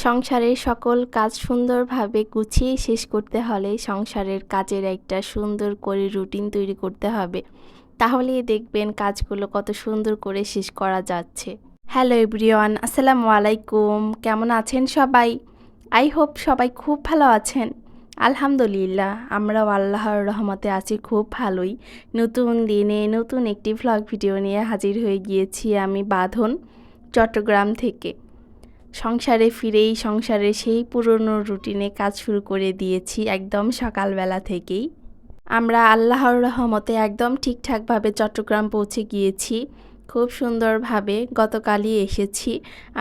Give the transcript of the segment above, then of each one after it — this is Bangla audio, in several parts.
সংসারের সকল কাজ সুন্দরভাবে গুছিয়ে শেষ করতে হলে সংসারের কাজের একটা সুন্দর করে রুটিন তৈরি করতে হবে। তাহলেই দেখবেন কাজগুলো কত সুন্দর করে শেষ করা যাচ্ছে। হ্যালো এভরিওয়ান, আসসালামু আলাইকুম। কেমন আছেন সবাই? আই হোপ সবাই খুব ভালো আছেন। আলহামদুলিল্লাহ, আমরাও আল্লাহর রহমতে আছি খুব ভালোই। নতুন দিনে নতুন একটি ভ্লগ ভিডিও নিয়ে হাজির হয়ে গিয়েছি আমি বাঁধন, চট্টগ্রাম থেকে। সংসারে ফিরেই সংসারের সেই পুরনো রুটিনে কাজ শুরু করে দিয়েছি একদম সকালবেলা থেকেই। আমরা আল্লাহর রহমতে একদম ঠিকঠাকভাবে চট্টগ্রাম পৌঁছে গিয়েছি খুব সুন্দরভাবে। গতকালই এসেছি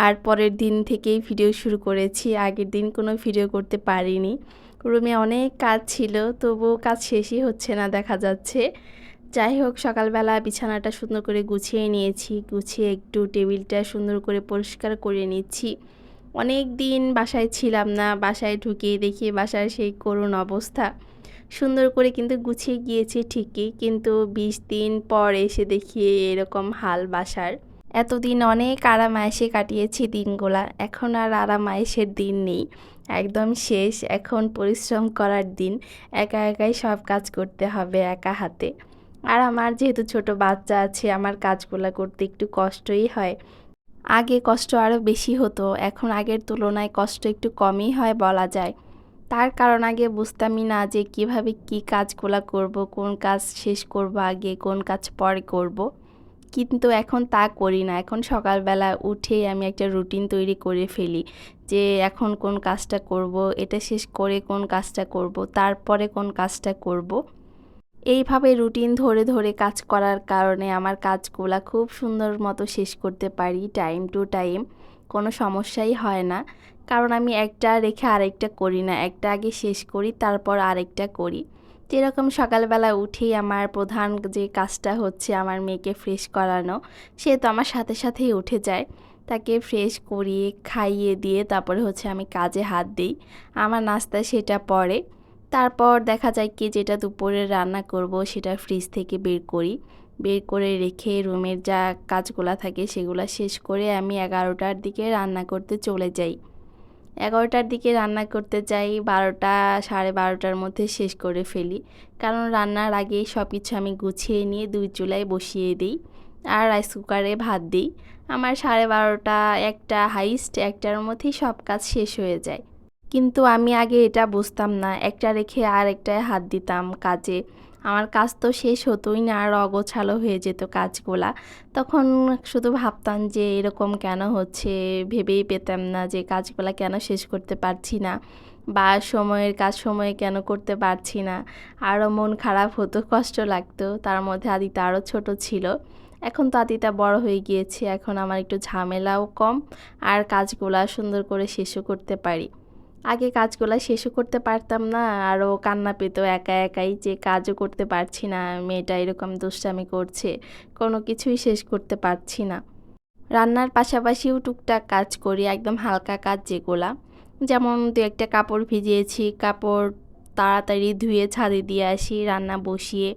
আর পরের দিন থেকেই ভিডিও শুরু করেছি। আগের দিন কোনো ভিডিও করতে পারিনি, রুমে অনেক কাজ ছিল, তবুও কাজ শেষই হচ্ছে না দেখা যাচ্ছে। যাই হোক, সকালবেলা বিছানাটা সুন্দর করে গুছিয়ে নিয়েছি, গুছিয়ে একটু টেবিলটা সুন্দর করে পরিষ্কার করে নিচ্ছি। অনেক দিন বাসায় ছিলাম না, বাসায় ঢুকিয়ে দেখি বাসার সেই করুণ অবস্থা। সুন্দর করে কিন্তু গুছিয়ে গিয়েছি ঠিকই, কিন্তু 20 দিন পর এসে দেখি এরকম হাল বাসার। এতদিন অনেক আরাম-আয়েশে কাটিয়েছি দিনগুলা, এখন আর আরাম-আয়েশের দিন নেই, একদম শেষ। এখন পরিশ্রম করার দিন, একা একাই সব কাজ করতে হবে একা হাতে। আর আমার যেহেতু ছোট বাচ্চা আছে, আমার কাজগুলা করতে একটু কষ্টই হয়। আগে কষ্ট আরও বেশি হতো, এখন আগের তুলনায় কষ্ট একটু কমই হয় বলা যায়। তার কারণ আগে বুঝতামই না যে কিভাবে কি কাজগুলা করব, কোন কাজ শেষ করব আগে, কোন কাজ পরে করব। কিন্তু এখন তা করি না। এখন সকালবেলা উঠেই আমি একটা রুটিন তৈরি করে ফেলি যে এখন কোন কাজটা করব, এটা শেষ করে কোন কাজটা করব, তারপরে কোন কাজটা করব। এইভাবে রুটিন ধরে ধরে কাজ করার কারণে আমার কাজগুলা খুব সুন্দর মতো শেষ করতে পারি টাইম টু টাইম, কোনো সমস্যাই হয় না। কারণ আমি একটা রেখে আরেকটা করি না, একটা আগে শেষ করি তারপর আরেকটা করি। যেরকম সকালবেলা উঠেই আমার প্রধান যে কাজটা হচ্ছে আমার মেয়েকে ফ্রেশ করানো, সে তো আমার সাথে সাথেই উঠে যায়। তাকে ফ্রেশ করিয়ে খাইয়ে দিয়ে তারপরে হচ্ছে আমি কাজে হাত দিই। আমার নাস্তা সেটা পরে। তারপর দেখা যায় কি যেটা দুপুরে রান্না করব সেটা ফ্রিজ থেকে বের করি, বের করে রেখে রুমের যা কাজগুলা থাকে সেগুলা শেষ করে আমি 11টার দিকে রান্না করতে চলে যাই। 11টার দিকে রান্না করতে যাই, 12টা 12:30টার মধ্যে শেষ করে ফেলি। কারণ রান্নার আগেই সব কিছু আমি গুছিয়ে নিয়ে 2 চুলায় বসিয়ে দিই আর রাইস কুকারে ভাত দিই। আমার 12:30টা 1টা হাইস্ট 1টার মধ্যেই সব কাজ শেষ হয়ে যায়। কিন্তু আমি আগে এটা বুঝতাম না, একটা রেখে আর একটায় হাত দিতাম কাজে। আমার কাজ তো শেষ হতোই না, আর অগোছালো হয়ে যেত কাজগুলা। তখন শুধু ভাবতাম যে এরকম কেন হচ্ছে, ভেবেই পেতাম না যে কাজগুলা কেন শেষ করতে পারছি না, বা সময়ের কাজ সময়ে কেন করতে পারছি না। আরও মন খারাপ হতো, কষ্ট লাগতো। তার মধ্যে আদিতা আরও ছোট ছিল। এখন তো আদিতা বড় হয়ে গিয়েছে, এখন আমার একটু ঝামেলাও কম, আর কাজগুলা সুন্দর করে শেষও করতে পারি। আগে কাজগুলা শেষও করতে পারতাম না, আরও কান্না পেত একা একাই যে কাজও করতে পারছি না, মেয়েটা এরকম দুষ্টামি করছে, কোনো কিছুই শেষ করতে পারছি না। রান্নার পাশাপাশিও টুকটাক কাজ করি, একদম হালকা কাজ যেগুলা, যেমন 2-1টা কাপড় ভিজিয়েছি, কাপড় তাড়াতাড়ি ধুয়ে ছাদে দিয়ে আসি, রান্না বসিয়ে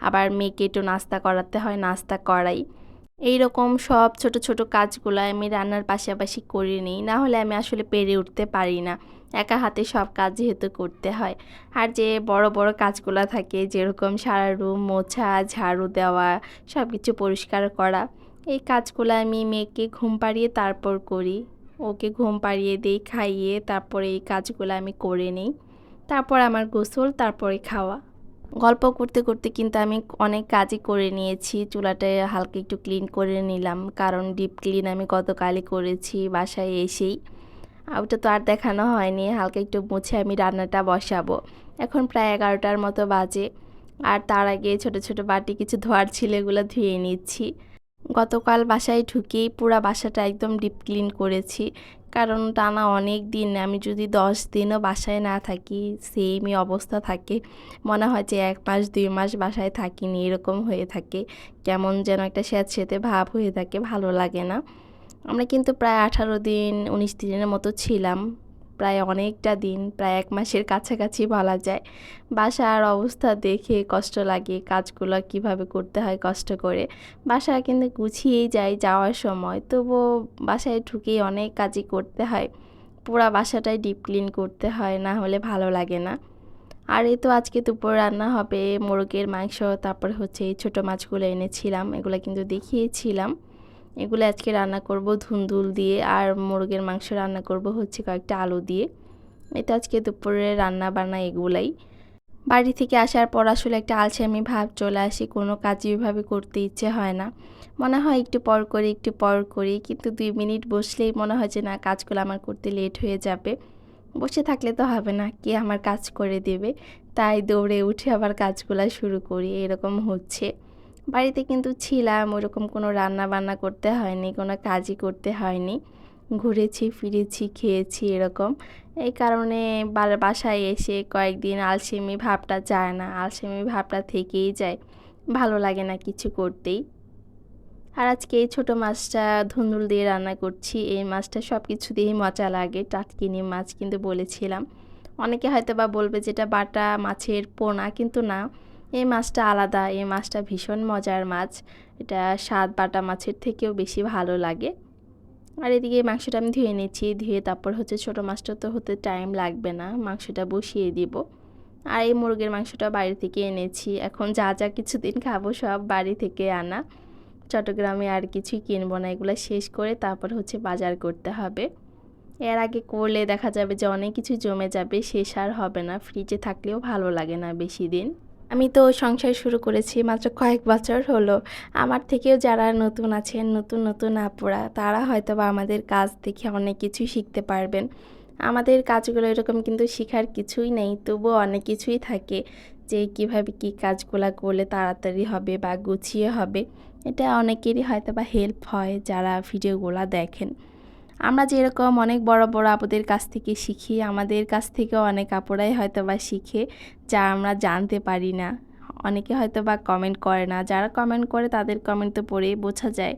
আবার মেয়েকে একটু নাস্তা করাতে হয়, নাস্তা করাই। এই রকম সব ছোট ছোট কাজগুলো আমি রান্নার পাশাপাশি করে নিই, না হলে আমি আসলে পেরে উঠতে পারি না, একা হাতে সব কাজ যেহেতু করতে হয়। আর যে বড় বড় কাজগুলো থাকে, যেরকম সারা রুম মোছা, ঝাড়ু দেওয়া, সব কিছু পরিষ্কার করা, এই কাজগুলো আমি মেয়েকে ঘুম পাড়িয়ে তারপর করি। ওকে ঘুম পাড়িয়ে দিই, খাইয়ে তারপরে এই কাজগুলো আমি করে নিই। তারপর আমার গোসল, তারপরে খাওয়া। গল্প করতে করতে কিন্তু আমি অনেক কাজই করে নিয়েছি। চুলাটা হালকা একটু ক্লিন করে নিলাম, কারণ ডিপ ক্লিন আমি গতকালই করেছি বাসায় এসেই। ওটা তো আর দেখানো হয়নি। হালকা একটু মুছে আমি রান্নাটা বসাবো। এখন প্রায় 11টার মতো বাজে, আর তার আগে ছোট ছোট বাটি কিছু ধোয়ার ছিল, এগুলো ধুয়ে নিচ্ছি। গতকাল বাসায় ঢুকেই পুরা বাসাটা একদম ডিপ ক্লিন করেছি, কারণ টানা অনেক দিন আমি যদি 10 দিনও বাসায় না থাকি সেমই অবস্থা থাকে, মনে হয় যে 1 মাস 2 মাস বাসায় থাকিনি এরকম হয়ে থাকে, কেমন যেন একটা স্যাঁতসেঁতে ভাব হয়ে থাকে, ভালো লাগে না। আমরা কিন্তু প্রায় 18 দিন 19 দিনের মতো ছিলাম, প্রায় অনেকটা দিন, প্রায় 1 মাসের কাছাকাছি বলা যায়। বাসার অবস্থা দেখে কষ্ট লাগে, কাজগুলো কিভাবে করতে হয় কষ্ট করে। বাসা কিন্তু গুছিয়েই যাই যাওয়ার সময়, তবুও বাসায় ঢুকেই অনেক কাজই করতে হয়। পুরা বাসাটাই ডিপ ক্লিন করতে হয়, না হলে ভালো লাগে না। আর এই তো আজকে দুপুর রান্না হবে মোরগের মাংস, তারপর হচ্ছে এই ছোটো মাছগুলো এনেছিলাম, এগুলো কিন্তু দেখিয়েছিলাম। এগুলো আজকে রান্না করব ধুন্দুল দিয়ে, আর মুরগের মাংস রান্না করব হচ্ছে কয়েকটা আলু দিয়ে। এটা আজকে দুপুরে রান্না বান্না এগুলাই। বাড়ি থেকে আসার পর আসলে একটা আলসেমি ভাব চলে আসে, কোনো কাজই ওইভাবে করতে ইচ্ছে হয় না। মনে হয় একটু পর করি একটু পর করি, কিন্তু 2 মিনিট বসলেই মনে হয় যে না, কাজগুলো আমার করতে লেট হয়ে যাবে। বসে থাকলে তো হবে না, কে আমার কাজ করে দেবে। তাই দৌড়ে উঠে আবার কাজগুলো শুরু করি, এরকম হচ্ছে। বাড়িতে কিন্তু ছিলাম, ওরকম কোনো রান্না বান্না করতে হয়নি, কোনো কাজই করতে হয়নি। ঘুরেছি ফিরেছি খেয়েছি এরকম। এই কারণে বাসায় এসে কয়েকদিন আলসেমি ভাবটা যায় না, আলসেমি ভাবটা থেকেই যায়, ভালো লাগে না কিছু করতেই। আর আজকে এই ছোটো মাছটা ধুন্দুল দিয়ে রান্না করছি। এই মাছটা সব কিছু দিয়েই মজা লাগে, টাটকিনি মাছ কিন্তু বলেছিলাম। অনেকে হয়তো বা বলবে যেটা বাটা মাছের পোনা, কিন্তু না, এই মাছটা আলাদা, এই মাছটা ভীষণ মজার মাছ। এটা স্বাদ বাটা মাছের থেকেও বেশি ভালো লাগে। আর এদিকে মাংসটা আমি ধুয়ে নিচ্ছি, ধুয়ে তারপর হচ্ছে ছোটো মাছটা তো হতে টাইম লাগবে না, মাংসটা বসিয়ে দিব। আর এই মুরগির মাংসটা বাড়ি থেকে এনেছি, এখন যা যা কিছুদিন খাবো সব বাড়ি থেকে আনা। চট্টগ্রামে আর কিছুই কিনবো না, এগুলো শেষ করে তারপর হচ্ছে বাজার করতে হবে। এর আগে করলে দেখা যাবে যে অনেক কিছু জমে যাবে, শেষ আর হবে না, ফ্রিজে থাকলেও ভালো লাগে না বেশি দিন। আমি তো সংসার শুরু করেছি মাত্র কয়েক বছর হলো। আমার থেকেও যারা নতুন আছেন, নতুন নতুন আপুরা, তারা হয়তো বা আমাদের কাজ দেখে অনেক কিছুই শিখতে পারবেন। আমাদের কাজগুলো এরকম কিন্তু শেখার কিছুই নেই, তবুও অনেক কিছুই থাকে যে কিভাবে কি কাজগুলো করলে তাড়াতাড়ি হবে বা গুছিয়ে হবে। এটা অনেকেরই হয়তো বা হেল্প হয় যারা ভিডিওগুলো দেখেন। আমরা যেরকম অনেক বড় বড় আপুদের কাছ থেকে শিখি, আমাদের কাছ থেকেও অনেক আপুরাই হয়তো বা শিখে, যা আমরা জানতে পারি না। অনেকে হয়তো বা কমেন্ট করে না, যারা কমেন্ট করে তাদের কমেন্ট তো পড়েই বোঝা যায়।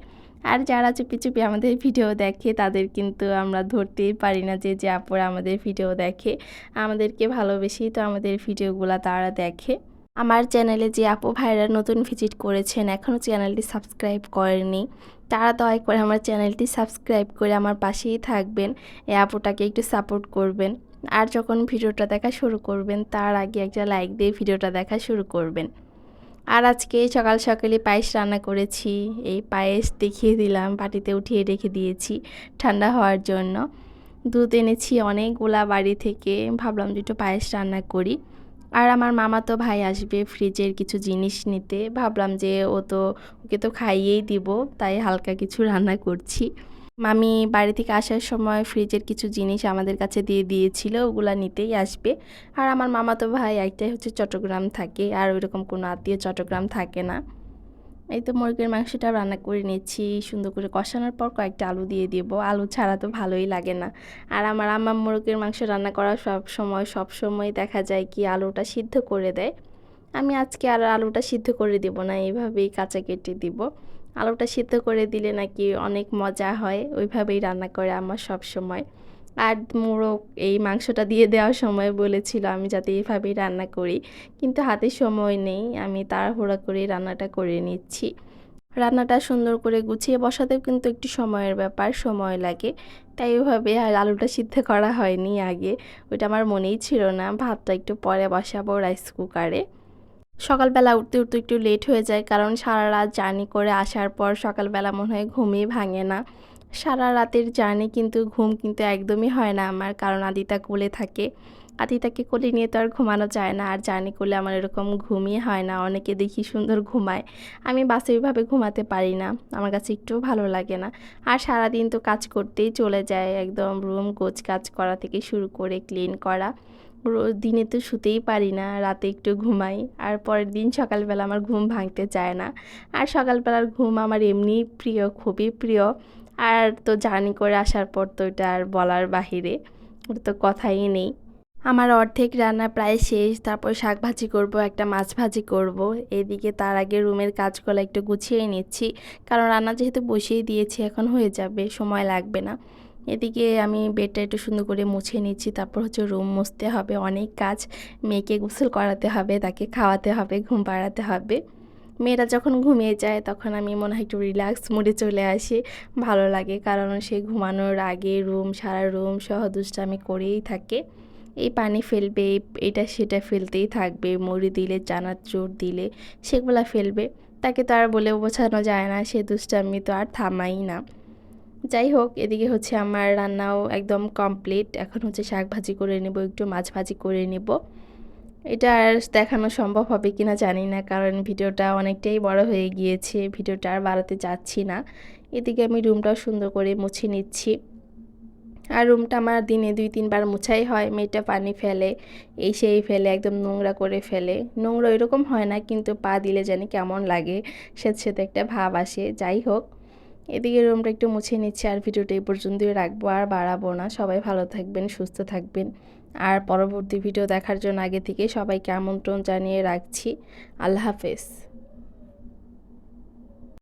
আর যারা চুপি চুপি আমাদের ভিডিও দেখে, তাদের কিন্তু আমরা ধরতেই পারি না যে যে আপুরা আমাদের ভিডিও দেখে। আমাদেরকে ভালোবেসেই তো আমাদের ভিডিওগুলো তারা দেখে। আমার চ্যানেলে যে আপু ভাইরা নতুন ভিজিট করেছেন, এখনও চ্যানেলটি সাবস্ক্রাইব করেনি, তারা দয়া করে আমার চ্যানেলটি সাবস্ক্রাইব করে আমার পাশেই থাকবেন, এই আপুটাকে একটু সাপোর্ট করবেন। আর যখন ভিডিওটা দেখা শুরু করবেন, তার আগে একটা লাইক দিয়ে ভিডিওটা দেখা শুরু করবেন। আর আজকে সকাল সকালে পায়েস রান্না করেছি, এই পায়েস দেখিয়ে দিলাম, বাটিতে উঠিয়ে রেখে দিয়েছি ঠান্ডা হওয়ার জন্য। দুধ এনেছি অনেকগুলা বাড়ি থেকে, ভাবলাম যে একটু পায়েস রান্না করি। আর আমার মামাতো ভাই আসবে ফ্রিজের কিছু জিনিস নিতে, ভাবলাম যে ওকে তো খাইয়েই দিব, তাই হালকা কিছু রান্না করছি। মামি বাড়ি থেকে আসার সময় ফ্রিজের কিছু জিনিস আমাদের কাছে দিয়ে দিয়েছিল, ওগুলা নিতেই আসবে। আর আমার মামাতো ভাই একটাই হচ্ছে চট্টগ্রাম থাকে, আর ওইরকম কোনো আত্মীয় চট্টগ্রাম থাকে না। এই তো মুরগির মাংসটা রান্না করে নিচ্ছি, সুন্দর করে কষানোর পর কয়েকটা আলু দিয়ে দিব, আলু ছাড়া তো ভালোই লাগে না। আর আমার আম্মা মুরগির মাংস রান্না করার সব সময় দেখা যায় কি আলুটা সিদ্ধ করে দেয়। আমি আজকে আর আলুটা সিদ্ধ করে দিব না, এইভাবেই কাঁচা কেটে দিব। আলুটা সিদ্ধ করে দিলে নাকি অনেক মজা হয়, ওইভাবেই রান্না করে আমার সব সময়। আর মোরগ এই মাংসটা দিয়ে দেওয়ার সময় বলেছিল আমি যাতে এইভাবেই রান্না করি, কিন্তু হাতে সময় নেই, আমি তাড়াহুড়া করে রান্নাটা করে নিচ্ছি। রান্নাটা সুন্দর করে গুছিয়ে বসাতেও কিন্তু একটু সময়ের ব্যাপার, সময় লাগে। তাই ওইভাবে আর আলুটা সিদ্ধ করা হয়নি আগে, ওইটা আমার মনেই ছিল না। ভাতটা একটু পরে বসাবো রাইস কুকারে। সকালবেলা উঠতে উঠতে একটু লেট হয়ে যায়, কারণ সারা রাত জার্নি করে আসার পর সকালবেলা মনে হয় ঘুমই ভাঙে না। সারা রাতের জার্নি কিন্তু ঘুম কিন্তু একদমই হয় না আমার, কারণ আদিতা কোলে থাকে। আদিতাকে কোলে নিয়ে তো আর ঘুমানো যায় না, আর জার্নি করলে আমার এরকম ঘুমই হয় না। অনেকে দেখি সুন্দর ঘুমায়, আমি বাসে ওইভাবে ঘুমাতে পারি না, আমার কাছে একটুও ভালো লাগে না। আর সারাদিন তো কাজ করতেই চলে যায়, একদম রুম গোছ কাজ করা থেকে শুরু করে ক্লিন করা। দিনে তো শুতেই পারি না, রাতে একটু ঘুমাই, আর পরের দিন সকালবেলা আমার ঘুম ভাঙতে চায় না। আর সকালবেলার ঘুম আমার এমনিই প্রিয়, খুবই প্রিয়। আর তো জার্নি করে আসার পর তো এটা আর বলার বাহিরে, ওটা তো কথাই নেই। আমার অর্ধেক রান্না প্রায় শেষ, তারপর শাক ভাজি করব, একটা মাছ ভাজি করব। এদিকে তার আগে রুমের কাজগুলো একটু গুছিয়ে নিচ্ছি, কারণ রান্না যেহেতু বসিয়ে দিয়েছি এখন হয়ে যাবে, সময় লাগবে না। এদিকে আমি বেডটা একটু সুন্দর করে মুছে নিচ্ছি, তারপর হচ্ছে রুম মুছতে হবে, অনেক কাজ। মেয়েকে গোসল করাতে হবে, তাকে খাওয়াতে হবে, ঘুম পাড়াতে হবে। মেয়েরা যখন ঘুমিয়ে যায় তখন আমি মনে হয় একটু রিল্যাক্স মুডে চলে আসি, ভালো লাগে। কারণ সে ঘুমানোর আগে সারা রুম সহ দুষ্টামি করেই থাকে। এই পানি ফেলবে, এটা সেটা ফেলতেই থাকবে, মুড়ি দিলে চানাচুর দিলে সেগুলা ফেলবে। তাকে তো আর বলে বোঝানো যায় না, সে দুষ্টামি তো আর থামাই না। যাই হোক, এদিকে হচ্ছে আমার রান্নাও একদম কমপ্লিট। এখন হচ্ছে শাক ভাজি করে নেব, একটু মাছ ভাজি করে নেব। এটা আর দেখানো সম্ভব হবে কিনা জানি না, কারণ ভিডিওটা অনেকটাই বড় হয়ে গিয়েছে, ভিডিওটা আর বাড়াতে চাচ্ছি না। এদিকে আমি রুমটাও সুন্দর করে মুছে নিচ্ছি। আর রুমটা আমার দিনে 2-3 বার মুছাই হয়। মেয়েটা পানি ফেলে, এই সেই ফেলে, একদম নোংরা করে ফেলে। নোংরা এরকম হয় না, কিন্তু পা দিলে জানি কেমন লাগে, স্যাঁতস্যাঁতে একটা ভাব আসে। যাই হোক, এদিকে রুমটা একটু মুছে নিচ্ছি। আর ভিডিওটা এই পর্যন্তই রাখবো, আর বাড়াবো না। সবাই ভালো থাকবেন, সুস্থ থাকবেন। আর পরবর্তী ভিডিও দেখার জন্য আগে থেকে সবাইকে আমন্ত্রণ জানিয়ে রাখছি। আল্লাহ হাফেজ।